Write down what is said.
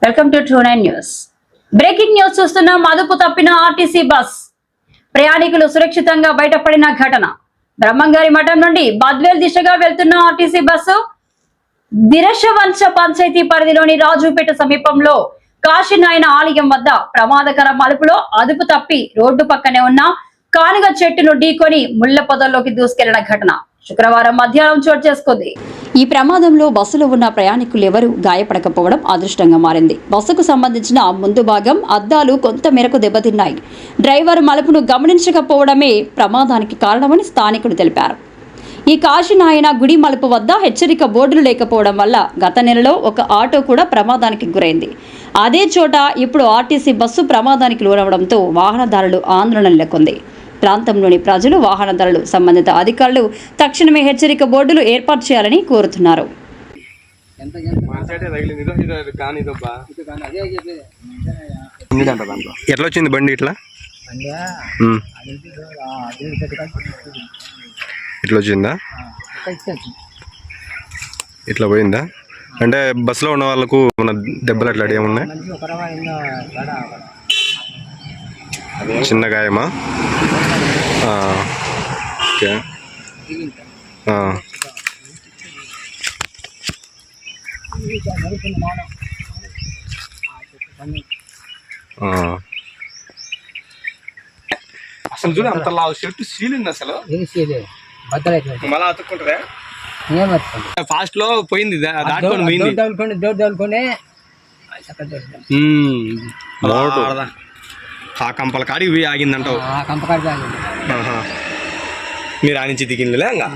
Welcome to true 9 news. Breaking news చూస్తున్న మదుపు తప్పిన ఆర్టీసీ బస్ ప్రయాణికులు సురక్షితంగా బయటపడిన ఘటన. బ్రహ్మంగారి మఠం నుండి బద్వేల్ దిశగా వెళ్తున్న ఆర్టీసీ బస్సు దిరశవంశ పంచాయతీ పరిధిలోని రాజుపేట సమీపంలో కాశీనాయన ఆలయం వద్ద ప్రమాదకర మలుపులో అదుపు తప్పి రోడ్డు పక్కనే ఉన్న కానుగ చెట్టును ఢీకొని ముళ్ల పొదల్లోకి దూసుకెళ్లిన ఘటన శుక్రవారం మధ్యాహ్నం చోటు చేసుకుంది. ఈ ప్రమాదంలో బస్సులో ఉన్న ప్రయాణికులు ఎవరూ గాయపడకపోవడం అదృష్టంగా మారింది. బస్సుకు సంబంధించిన ముందు భాగం అద్దాలు కొంత మేరకు దెబ్బతిన్నాయి. డ్రైవర్ మలుపును గమనించకపోవడమే ప్రమాదానికి కారణమని స్థానికులు తెలిపారు. ఈ కాశీనాయన గుడి మలుపు వద్ద హెచ్చరిక బోర్డులు లేకపోవడం వల్ల గత నెలలో ఒక ఆటో కూడా ప్రమాదానికి గురైంది. అదే చోట ఇప్పుడు ఆర్టీసీ బస్సు ప్రమాదానికి లోనవడంతో వాహనదారులు ఆందోళన నెలకొంది. ప్రాంతంలోని ప్రజలు, వాహనదారులు సంబంధిత అధికారులు తక్షణమే హెచ్చరిక బోర్డులు ఏర్పాటు చేయాలని కోరుతున్నారు. ఎట్లా వచ్చింది బండి? ఇట్లా ఇట్లా వచ్చిందా? ఇట్లా పోయిందా? అంటే బస్సులో ఉన్న వాళ్ళకు మన దెబ్బలు అట్లా ఏమున్నాయి? చిన్న గాయమా? ఓకే. అసలు చూడు అంత లావు షర్ట్ సీలింది అసలు మళ్ళా అతుక్కుంటారా? ఫాస్ట్ లో పోయింది, దాటుకొని పోయింది. ఆ కంపల కాడికి పోయి ఆగిందంటావు. మీరు ఆ నుంచి దిగిందిలే ఇంకా